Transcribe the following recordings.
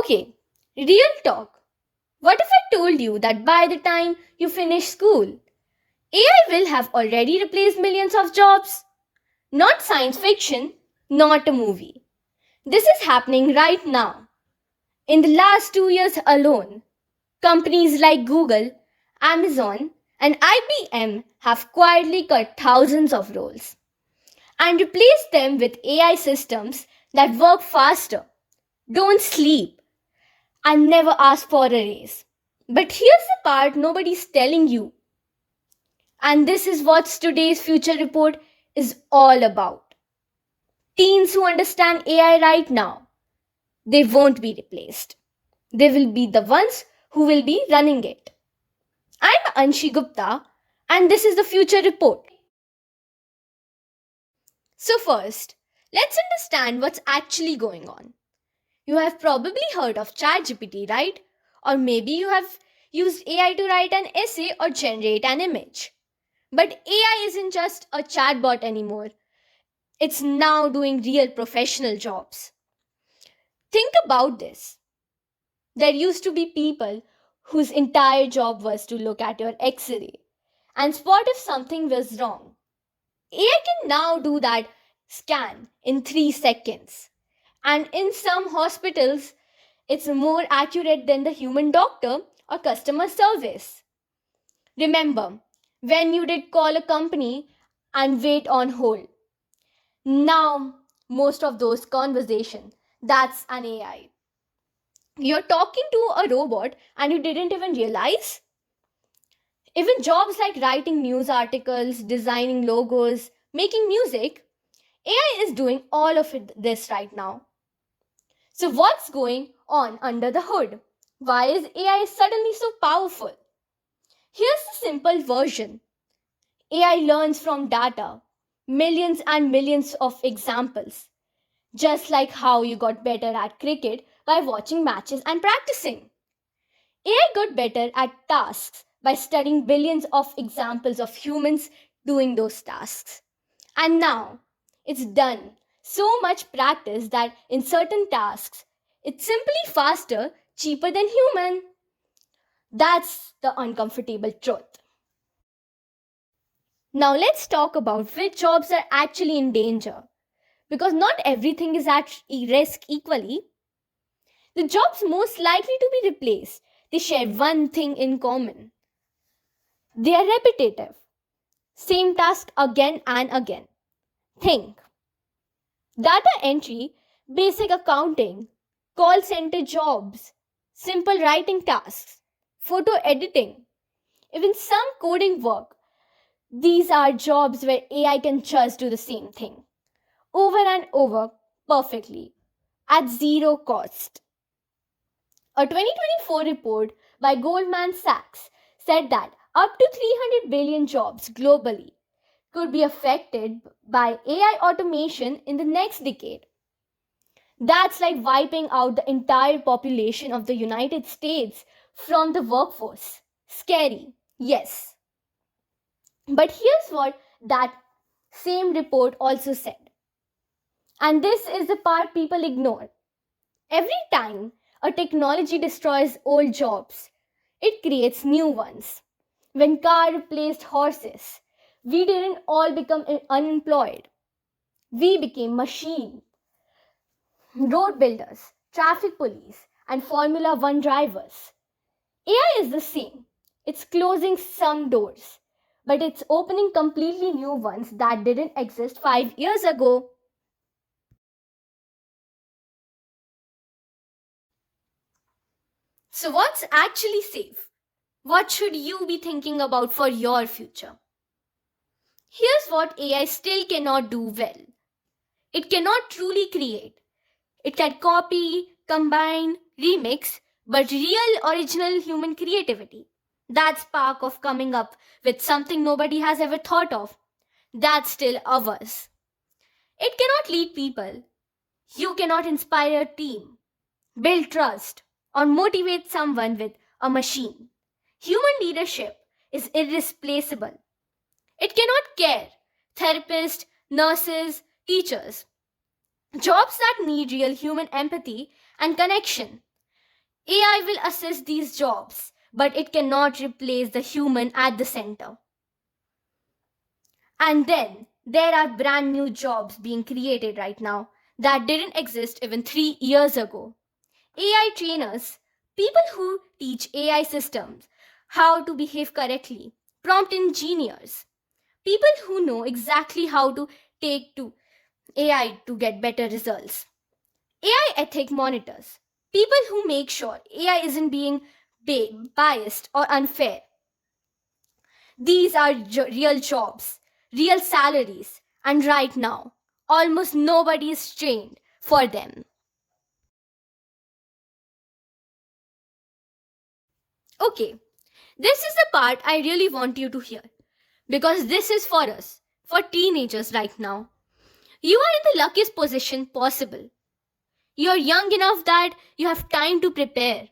Okay, real talk. What if I told you that by the time you finish school, AI will have already replaced millions of jobs? Not science fiction, not a movie. This is happening right now. In the last 2 years alone, companies like Google, Amazon, and IBM have quietly cut thousands of roles and replaced them with AI systems that work faster, don't sleep, and never ask for a raise. But here's the part nobody's telling you, and this is what today's future report is all about. Teens who understand AI right now, they won't be replaced. They will be the ones who will be running it. I'm Anshi Gupta, and this is the future report. So, first, let's understand what's actually going on. You have probably heard of ChatGPT, right? Or maybe you have used AI to write an essay or generate an image. But AI isn't just a chatbot anymore, it's now doing real professional jobs. Think about this. There used to be people whose entire job was to look at your x ray and spot if something was wrong. AI can now do that scan in 3 seconds. And in some hospitals, it's more accurate than the human doctor or customer service. Remember, when you did call a company and wait on hold. Now, most of those conversations, that's an AI. You're talking to a robot and you didn't even realize? Even jobs like writing news articles, designing logos, making music, AI is doing all of this right now. So, what's going on under the hood? Why is AI suddenly so powerful? Here's the simple version. AI learns from data, millions and millions of examples, just like how you got better at cricket by watching matches and practicing. AI got better at tasks by studying billions of examples of humans doing those tasks. And now it's done so much practice that in certain tasks, it's simply faster, cheaper than human. That's the uncomfortable truth. Now let's talk about which jobs are actually in danger. Because not everything is at risk equally. The jobs most likely to be replaced, they share one thing in common. They are repetitive. Same task again and again. Think. Data entry, basic accounting, call center jobs, simple writing tasks, photo editing, even some coding work. These are jobs where AI can just do the same thing over and over perfectly at zero cost. A 2024 report by Goldman Sachs said that up to 300 billion jobs globally could be affected by AI automation in the next decade. That's like wiping out the entire population of the United States from the workforce. Scary, yes. But here's what that same report also said. And this is the part people ignore. Every time a technology destroys old jobs, it creates new ones. When car replaced horses, we didn't all become unemployed. We became machine, road builders, traffic police, and Formula One drivers. AI is the same. It's closing some doors, but it's opening completely new ones that didn't exist 5 years ago. So, what's actually safe? What should you be thinking about for your future? Here's what AI still cannot do well. It cannot truly create. It can copy, combine, remix, but real original human creativity, that spark of coming up with something nobody has ever thought of, that's still ours. It cannot lead people. You cannot inspire a team, build trust, or motivate someone with a machine. Human leadership is irreplaceable. It cannot care. Therapists, nurses, teachers. Jobs that need real human empathy and connection. AI will assist these jobs, but it cannot replace the human at the center. And then there are brand new jobs being created right now that didn't exist even 3 years ago. AI trainers, people who teach AI systems how to behave correctly, prompt engineers, people who know exactly how to take to AI to get better results. AI ethic monitors, people who make sure AI isn't being biased or unfair. These are real jobs, real salaries, and right now, almost nobody is trained for them. Okay, this is the part I really want you to hear because this is for us, for teenagers right now. You are in the luckiest position possible. You're young enough that you have time to prepare,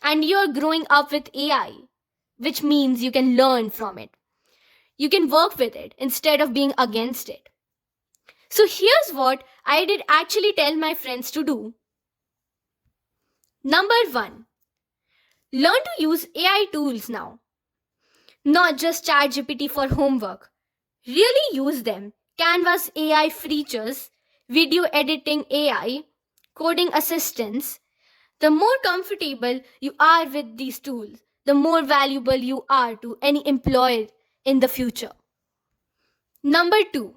and you're growing up with AI, which means you can learn from it. You can work with it instead of being against it. So here's what I did actually tell my friends to do. Number one, learn to use AI tools now, not just ChatGPT for homework. Really use them. Canvas AI features, video editing AI, coding assistance. The more comfortable you are with these tools, the more valuable you are to any employer in the future. Number two,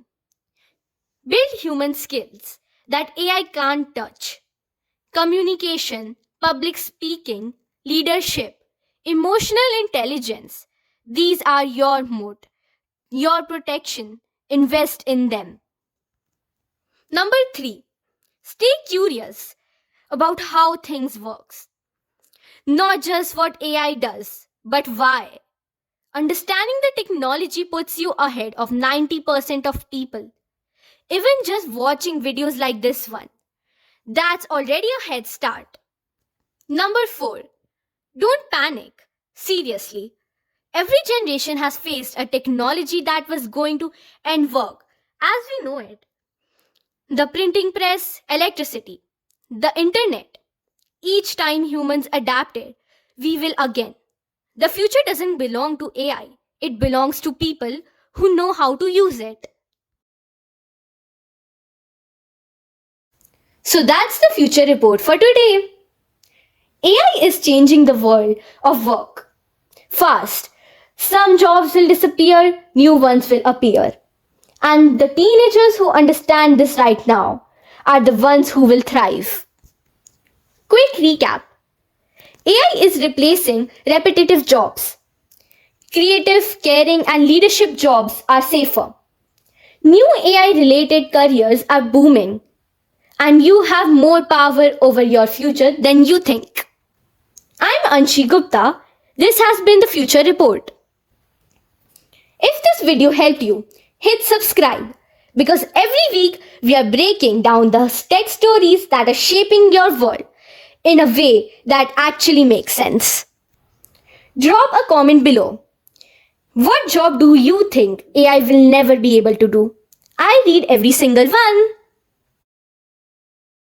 build human skills that AI can't touch. Communication, public speaking, leadership, emotional intelligence. These are your moat, your protection. Invest in them. Number three, stay curious about how things works. Not just what AI does, but why. Understanding the technology puts you ahead of 90% of people. Even just watching videos like this one, that's already a head start. Number four, don't panic. Seriously, every generation has faced a technology that was going to end work as we know it. The printing press, electricity, the internet. Each time humans adapted, we will again. The future doesn't belong to AI, it belongs to people who know how to use it. So that's the future report for today. AI is changing the world of work fast. Some jobs will disappear, new ones will appear. And the teenagers who understand this right now are the ones who will thrive. Quick recap: AI is replacing repetitive jobs. Creative, caring, and leadership jobs are safer. New AI related careers are booming, and you have more power over your future than you think. I'm Anshi Gupta. This has been the Future Report. If this video helped you, hit subscribe because every week we are breaking down the tech stories that are shaping your world in a way that actually makes sense. Drop a comment below. What job do you think AI will never be able to do? I read every single one.